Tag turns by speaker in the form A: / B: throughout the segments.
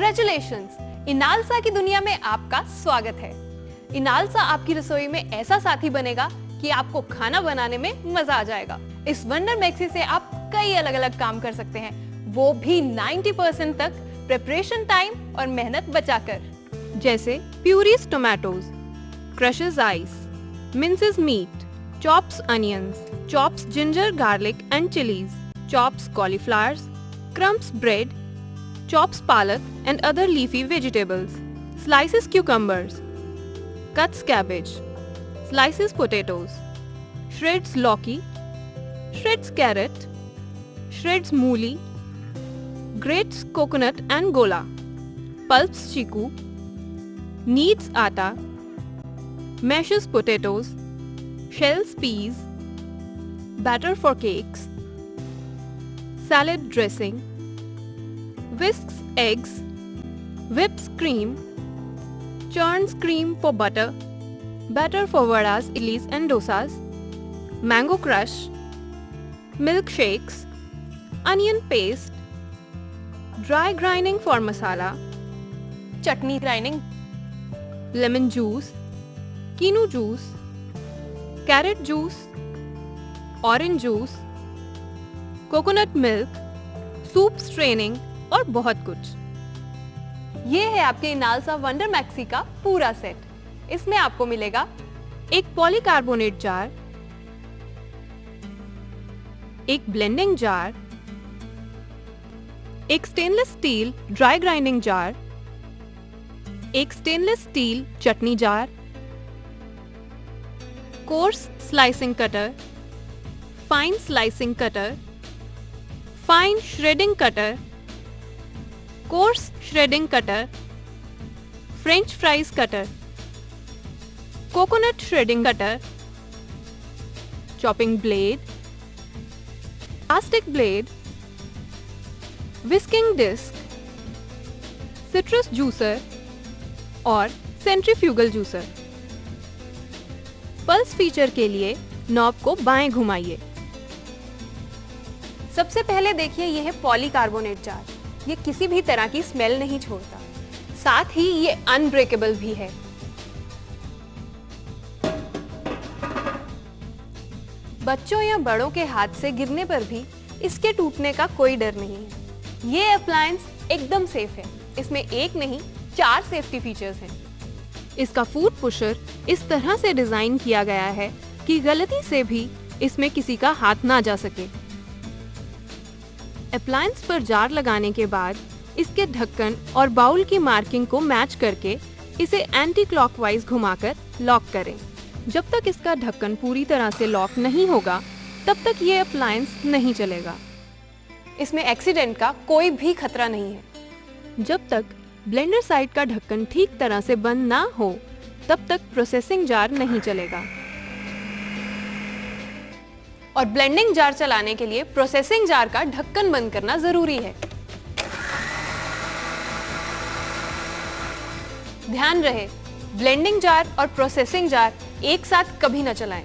A: Congratulations! Inalsa की दुनिया में आपका स्वागत है। इनालसा आपकी रसोई में ऐसा साथी बनेगा कि आपको खाना बनाने में मजा आ जाएगा। इस वंडर मैक्सी से आप कई अलग अलग काम कर सकते हैं, वो भी 90% तक प्रिपरेशन टाइम और मेहनत बचाकर। जैसे purees tomatoes, crushes ice, minces meat, chops onions, chops ginger garlic and chillies, chops cauliflowers, crumbs bread, chops palak and other leafy vegetables, slices cucumbers, cuts cabbage, slices potatoes, shreds lauki, shreds carrot, shreds mooli, grates coconut and gola, pulps chiku, kneads atta, mashes potatoes, shells peas, batter for cakes, salad dressing, whisks eggs, whips cream, churns cream for butter, batter for vadas, idlis and dosas, mango crush, milkshakes, onion paste, dry grinding for masala, chutney grinding, lemon juice, quinoa juice, carrot juice, orange juice, coconut milk, soup straining और बहुत कुछ। ये है आपके Inalsa wonder maxi का पूरा set. इसमें आपको मिलेगा एक पॉलीकार्बोनेट जार, एक ब्लेंडिंग जार, एक stainless steel dry grinding jar, एक stainless steel chutney jar, coarse slicing cutter, fine slicing cutter, fine shredding cutter, coarse shredding cutter, French fries cutter, coconut shredding cutter, chopping blade, plastic blade, whisking disc, citrus juicer और centrifugal juicer. Pulse feature के लिए knob को बाएं घुमाइए। सबसे पहले देखिए, यह है पॉलीकार्बोनेट जार। ये किसी भी तरह की स्मेल नहीं छोड़ता, साथ ही ये अनब्रेकेबल भी है। बच्चों या बड़ों के हाथ से गिरने पर भी इसके टूटने का कोई डर नहीं है। ये अप्लायंस एकदम सेफ है। इसमें एक नहीं 4 सेफ्टी फीचर्स हैं। इसका फूड पुशर इस तरह से डिजाइन किया गया है कि गलती से भी इसमें किसी का हाथ ना जा सके। अप्लायंस पर जार लगाने के बाद इसके ढक्कन और बाउल की मार्किंग को मैच करके इसे एंटी क्लॉकवाइज घुमाकर लॉक करें। जब तक इसका ढक्कन पूरी तरह से लॉक नहीं होगा, तब तक ये अप्लायंस नहीं चलेगा। इसमें एक्सीडेंट का कोई भी खतरा नहीं है। जब तक ब्लेंडर साइड का ढक्कन ठीक तरह से बंद ना हो, तब तक प्रोसेसिंग जार नहीं चलेगा। और ब्लेंडिंग जार चलाने के लिए प्रोसेसिंग जार का ढक्कन बंद करना जरूरी है। ध्यान रहे, ब्लेंडिंग जार और प्रोसेसिंग जार एक साथ कभी न चलाएं।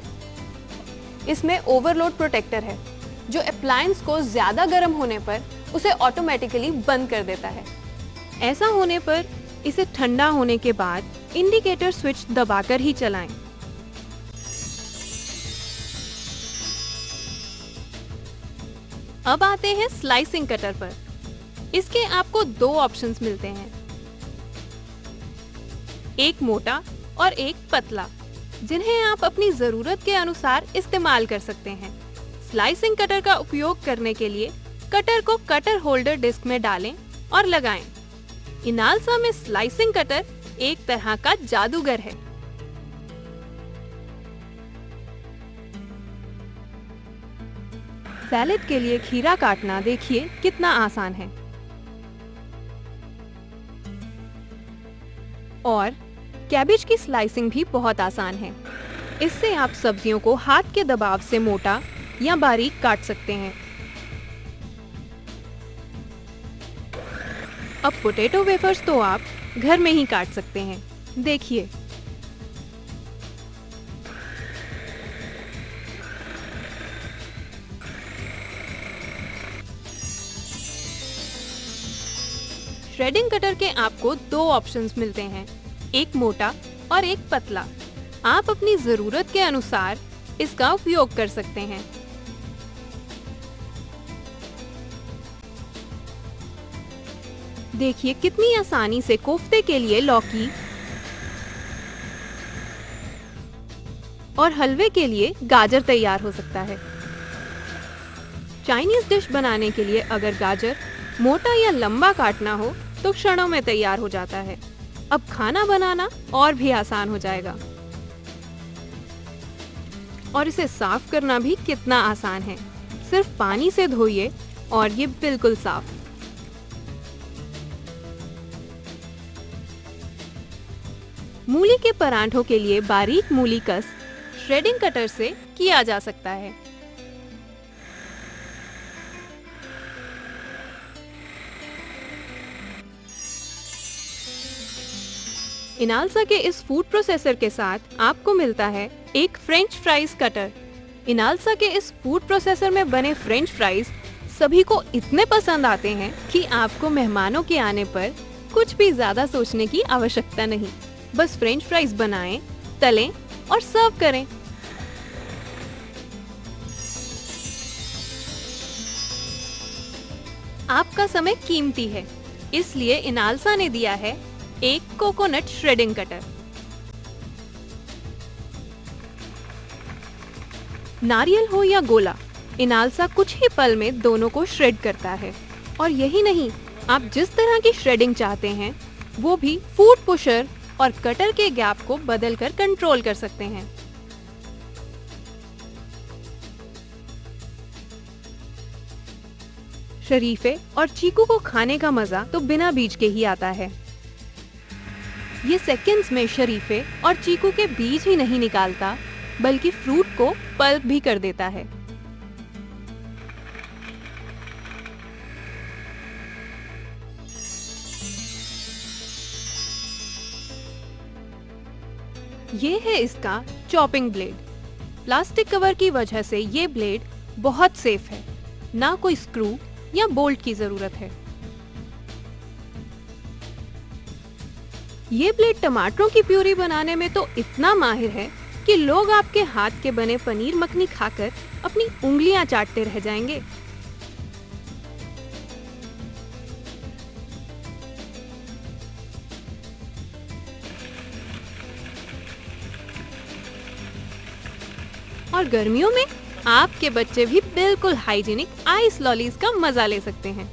A: इसमें ओवरलोड प्रोटेक्टर है, जो अप्लायंस को ज्यादा गर्म होने पर उसे ऑटोमेटिकली बंद कर देता है। ऐसा होने पर इसे ठंडा होने के बाद इंडिकेटर स्विच दबाकर ही चलाएं। अब आते हैं स्लाइसिंग कटर पर। इसके आपको 2 ऑप्शंस मिलते हैं, एक मोटा और एक पतला, जिन्हें आप अपनी जरूरत के अनुसार इस्तेमाल कर सकते हैं। स्लाइसिंग कटर का उपयोग करने के लिए कटर को कटर होल्डर डिस्क में डालें और लगाएं। इनालसा में स्लाइसिंग कटर एक तरह का जादूगर है। सैलेड के लिए खीरा काटना देखिए कितना आसान है। और कैबेज की स्लाइसिंग भी बहुत आसान है। इससे आप सब्जियों को हाथ के दबाव से मोटा या बारीक काट सकते हैं। अब पोटैटो वेफर्स तो आप घर में ही काट सकते हैं। देखिए, श्रेडिंग कटर के आपको दो ऑप्शंस मिलते हैं, एक मोटा और एक पतला। आप अपनी जरूरत के अनुसार इसका उपयोग कर सकते हैं। देखिए कितनी आसानी से कोफ्ते के लिए लौकी और हलवे के लिए गाजर तैयार हो सकता है। चाइनीज डिश बनाने के लिए अगर गाजर मोटा या लंबा काटना हो तो क्षणों में तैयार हो जाता है। अब खाना बनाना और भी आसान हो जाएगा। और इसे साफ करना भी कितना आसान है, सिर्फ पानी से धोइए और ये बिल्कुल साफ। मूली के परांठों के लिए बारीक मूली कस श्रेडिंग कटर से किया जा सकता है। इनालसा के इस फूड प्रोसेसर के साथ आपको मिलता है एक फ्रेंच फ्राइज कटर। इनालसा के इस फूड प्रोसेसर में बने फ्रेंच फ्राइज सभी को इतने पसंद आते हैं कि आपको मेहमानों के आने पर कुछ भी ज्यादा सोचने की आवश्यकता नहीं। बस फ्रेंच फ्राइज बनाएं, तलें और सर्व करें। आपका समय कीमती है, इसलिए इनालसा ने दिया है एक कोकोनट श्रेडिंग कटर। नारियल हो या गोला, इनालसा कुछ ही पल में दोनों को श्रेड करता है। और यही नहीं, आप जिस तरह की श्रेडिंग चाहते हैं वो भी फूड पुशर और कटर के गैप को बदलकर कंट्रोल कर सकते हैं। शरीफे और चीकू को खाने का मजा तो बिना बीज के ही आता है। ये सेकंड्स में शरीफे और चीकू के बीज ही नहीं निकालता, बल्कि फ्रूट को पल्प भी कर देता है। ये है इसका चॉपिंग ब्लेड। प्लास्टिक कवर की वजह से ये ब्लेड बहुत सेफ है, ना कोई स्क्रू या बोल्ट की जरूरत है। ये ब्लेड टमाटरों की प्यूरी बनाने में तो इतना माहिर है कि लोग आपके हाथ के बने पनीर मखनी खाकर अपनी उंगलियां चाटते रह जाएंगे। और गर्मियों में आपके बच्चे भी बिल्कुल हाइजीनिक आइस लॉलीज का मजा ले सकते हैं।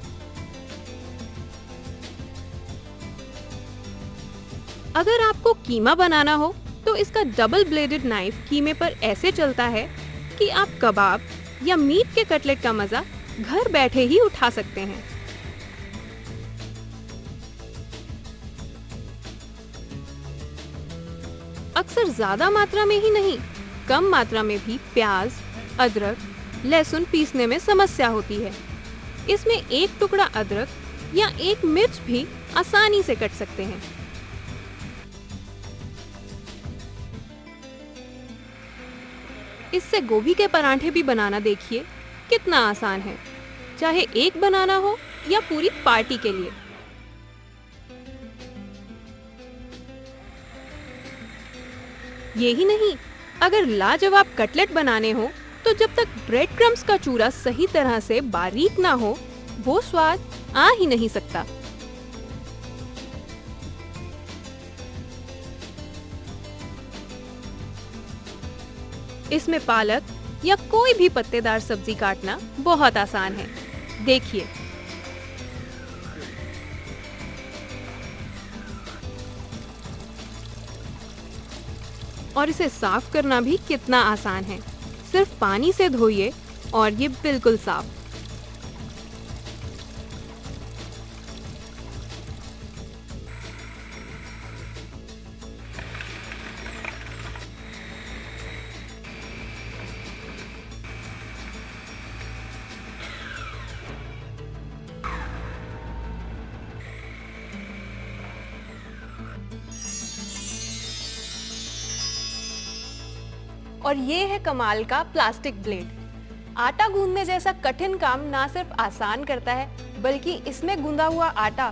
A: अगर आपको कीमा बनाना हो तो इसका डबल ब्लेडेड नाइफ कीमे पर ऐसे चलता है कि आप कबाब या मीट के कटलेट का मजा घर बैठे ही उठा सकते हैं। अक्सर ज्यादा मात्रा में ही नहीं, कम मात्रा में भी प्याज, अदरक, लहसुन पीसने में समस्या होती है। इसमें एक टुकड़ा अदरक या एक मिर्च भी आसानी से कट सकते हैं। इससे गोभी के परांठे भी बनाना देखिए कितना आसान है, चाहे एक बनाना हो या पूरी पार्टी के लिए। यही नहीं, अगर लाजवाब कटलेट बनाने हो तो जब तक ब्रेड क्रम्स का चूरा सही तरह से बारीक ना हो, वो स्वाद आ ही नहीं सकता। इसमें पालक या कोई भी पत्तेदार सब्जी काटना बहुत आसान है। देखिए, और इसे साफ करना भी कितना आसान है। सिर्फ पानी से धोइए और ये बिल्कुल साफ। और ये है कमाल का प्लास्टिक ब्लेड। आटा गूंदने जैसा कठिन काम ना सिर्फ आसान करता है, बल्कि इसमें गूंदा हुआ आटा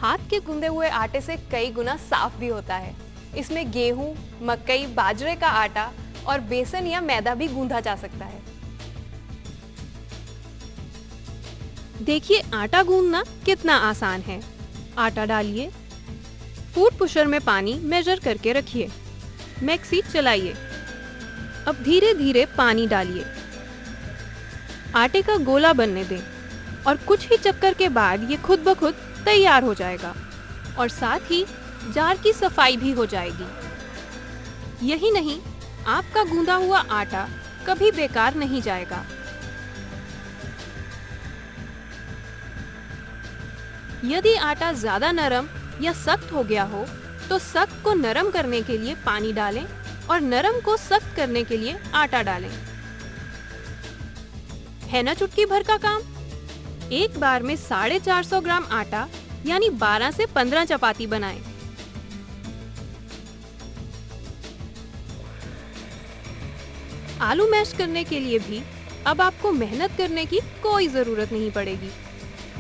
A: हाथ के गूंदे हुए आटे से कई गुना साफ भी होता है। इसमें गेहूं, मकई, बाजरे का आटा और बेसन या मैदा भी गूंदा जा सकता है। देखिए आटा गूंदना कितना आसान है। आटा डालिए, फूड पुशर में पानी मेजर करके रखिए, मिक्सी चलाइए। अब धीरे धीरे पानी डालिए, आटे का गोला बनने दें और कुछ ही चक्कर के बाद ये खुद ब खुद तैयार हो जाएगा और साथ ही जार की सफाई भी हो जाएगी। यही नहीं, आपका गूंदा हुआ आटा कभी बेकार नहीं जाएगा। यदि आटा ज्यादा नरम या सख्त हो गया हो तो सख्त को नरम करने के लिए पानी डालें और नरम को सख्त करने के लिए आटा डालें। है ना चुटकी भर का काम। एक बार में 450 ग्राम आटा यानी 12 से 15 चपाती बनाएं। आलू मैश करने के लिए भी अब आपको मेहनत करने की कोई जरूरत नहीं पड़ेगी।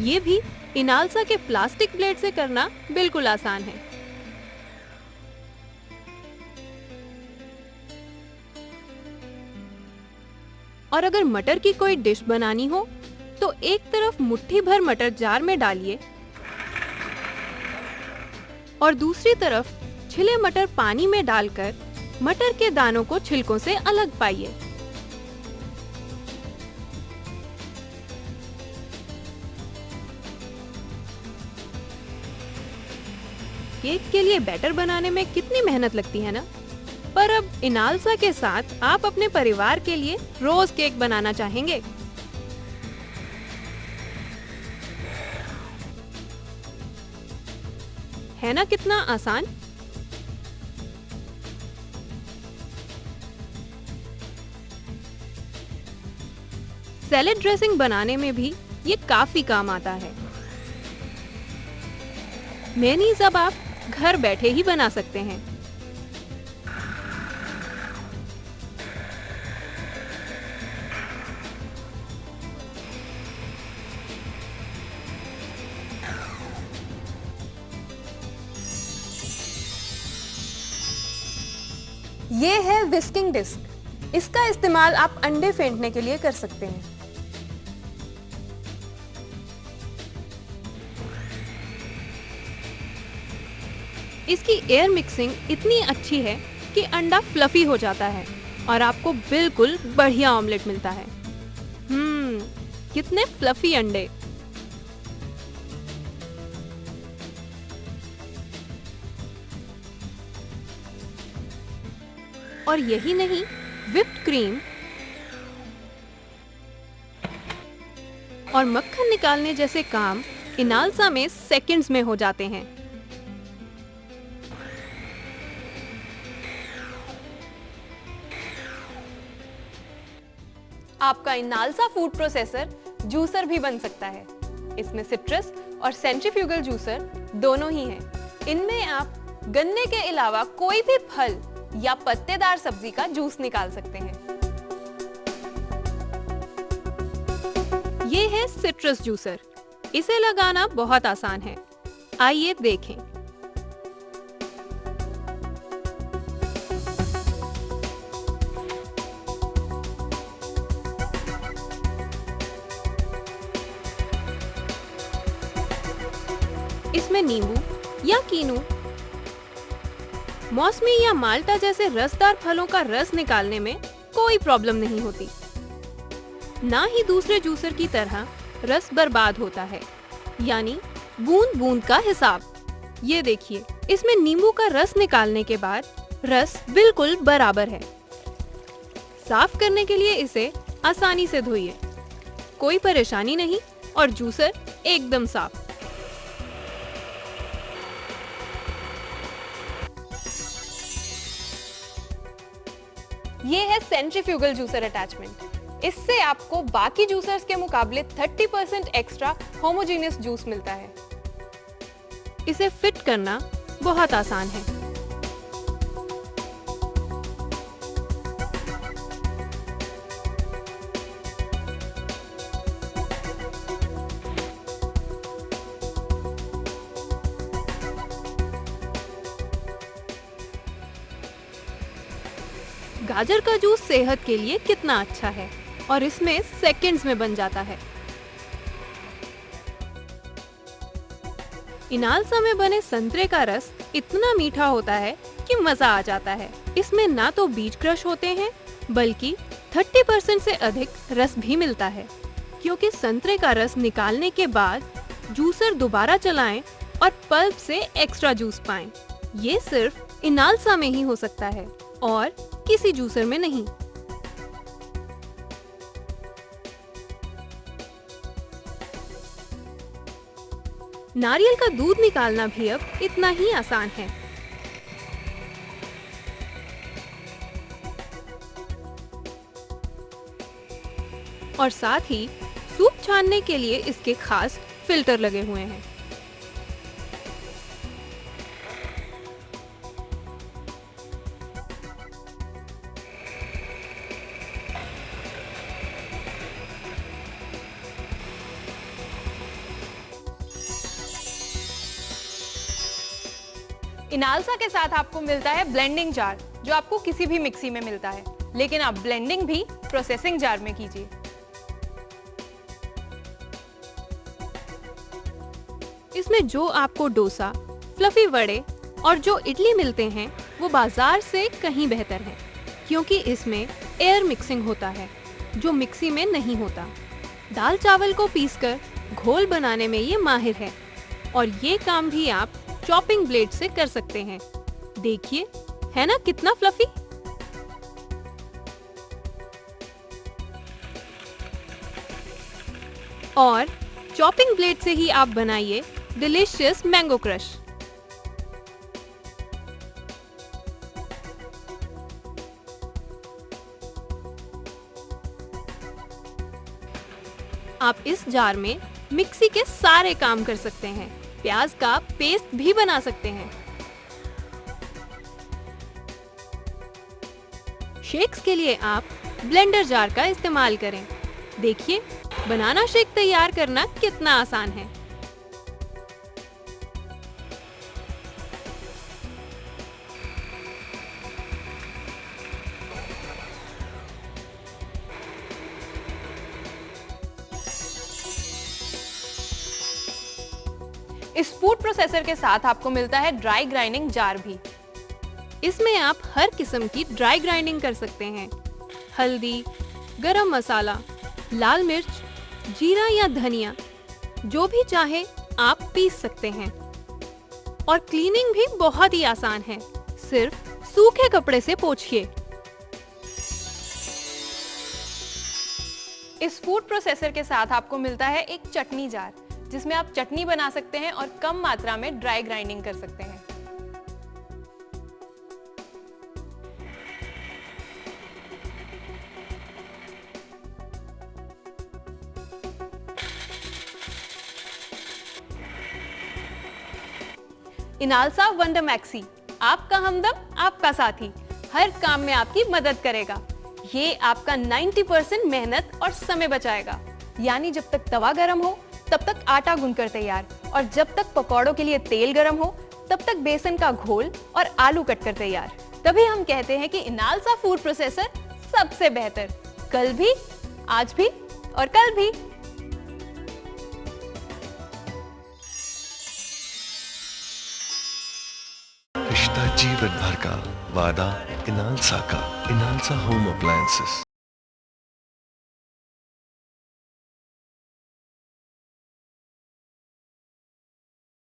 A: ये भी इनालसा के प्लास्टिक ब्लेड से करना बिल्कुल आसान है। और अगर मटर की कोई डिश बनानी हो तो एक तरफ मुट्ठी भर मटर जार में डालिए और दूसरी तरफ छिले मटर पानी में डालकर मटर के दानों को छिलकों से अलग पाइए। केक के लिए बैटर बनाने में कितनी मेहनत लगती है ना, पर अब इनालसा के साथ आप अपने परिवार के लिए रोज केक बनाना चाहेंगे। है ना कितना आसान। सैलेड ड्रेसिंग बनाने में भी ये काफी काम आता है। मेयोनीज अब आप घर बैठे ही बना सकते हैं। ये है विस्किंग डिस्क। इसका इस्तेमाल आप अंडे फेंटने के लिए कर सकते हैं। इसकी एयर मिक्सिंग इतनी अच्छी है कि अंडा फ्लफी हो जाता है और आपको बिल्कुल बढ़िया ऑमलेट मिलता है। कितने फ्लफी अंडे। और यही नहीं, व्हिप्ड क्रीम और मक्खन निकालने जैसे काम इनालसा में सेकंड्स में हो जाते हैं। आपका इनालसा फूड प्रोसेसर जूसर भी बन सकता है। इसमें सिट्रस और सेंट्रीफ्यूगल जूसर दोनों ही हैं। इनमें आप गन्ने के अलावा कोई भी फल या पत्तेदार सब्जी का जूस निकाल सकते हैं। ये है सिट्रस जूसर। इसे लगाना बहुत आसान है। आइए देखें। इसमें नींबू या कीनू, मौसमी या माल्टा जैसे रसदार फलों का रस निकालने में कोई प्रॉब्लम नहीं होती। ना ही दूसरे जूसर की तरह रस बर्बाद होता है, यानी बूंद बूंद का हिसाब। ये देखिए, इसमें नींबू का रस निकालने के बाद रस बिल्कुल बराबर है। साफ करने के लिए इसे आसानी से धोइए, कोई परेशानी नहीं और जूसर एकदम साफ। ये है सेंट्रीफ्यूगल जूसर अटैचमेंट। इससे आपको बाकी जूसर्स के मुकाबले 30% एक्स्ट्रा होमोजेनियस जूस मिलता है। इसे फिट करना बहुत आसान है। गाजर का जूस सेहत के लिए कितना अच्छा है और इसमें सेकंड्स में बन जाता है। इनालसा में बने संतरे का रस इतना मीठा होता है कि मजा आ जाता है। इसमें ना तो बीज क्रश होते हैं बल्कि 30% से अधिक रस भी मिलता है, क्योंकि संतरे का रस निकालने के बाद जूसर दोबारा चलाएं और पल्प से एक्स्ट्रा जूस पाएं। ये सिर्फ इनालसा में ही हो सकता है और किसी जूसर में नहीं। नारियल का दूध निकालना भी अब इतना ही आसान है। और साथ ही सूप छानने के लिए इसके खास फिल्टर लगे हुए हैं। इनालसा के साथ आपको मिलता है ब्लेंडिंग जार, जो आपको किसी भी मिक्सी में मिलता है, लेकिन आप ब्लेंडिंग भी प्रोसेसिंग जार में कीजिए। इसमें जो आपको डोसा, फ्लफी वड़े और जो इडली मिलते हैं वो बाजार से कहीं बेहतर है, क्योंकि इसमें एयर मिक्सिंग होता है जो मिक्सी में नहीं होता। दाल चावल को पीसकर घोल बनाने में ये माहिर है और ये काम भी आप चॉपिंग ब्लेड से कर सकते हैं। देखिए, है ना कितना फ्लफी। और चॉपिंग ब्लेड से ही आप बनाइए डिलीशियस मैंगो क्रश। आप इस जार में मिक्सी के सारे काम कर सकते हैं। प्याज का पेस्ट भी बना सकते हैं। शेक्स के लिए आप ब्लेंडर जार का इस्तेमाल करें। देखिए, बनाना शेक तैयार करना कितना आसान है। इस फूड प्रोसेसर के साथ आपको मिलता है ड्राई ग्राइंडिंग जार भी। इसमें आप हर किस्म की ड्राई ग्राइंडिंग कर सकते हैं। हल्दी, गरम मसाला, लाल मिर्च, जीरा या धनिया, जो भी चाहे आप पीस सकते हैं। और क्लीनिंग भी बहुत ही आसान है, सिर्फ सूखे कपड़े से पोंछिए। इस फूड प्रोसेसर के साथ आपको मिलता है एक चटनी जार, जिसमें आप चटनी बना सकते हैं और कम मात्रा में ड्राई ग्राइंडिंग कर सकते हैं। इनालसा वंडर मैक्सी, आपका हमदम, आपका साथी, हर काम में आपकी मदद करेगा। ये आपका 90% मेहनत और समय बचाएगा। यानी जब तक तवा गरम हो तब तक आटा गूंथकर तैयार, और जब तक पकौड़ों के लिए तेल गरम हो तब तक बेसन का घोल और आलू कटकर तैयार। तभी हम कहते हैं कि इनालसा फूड प्रोसेसर सबसे बेहतर, कल भी, आज भी और कल भी।
B: रिश्ता जीवन भर का वादा इनालसा का। Inalsa home appliances.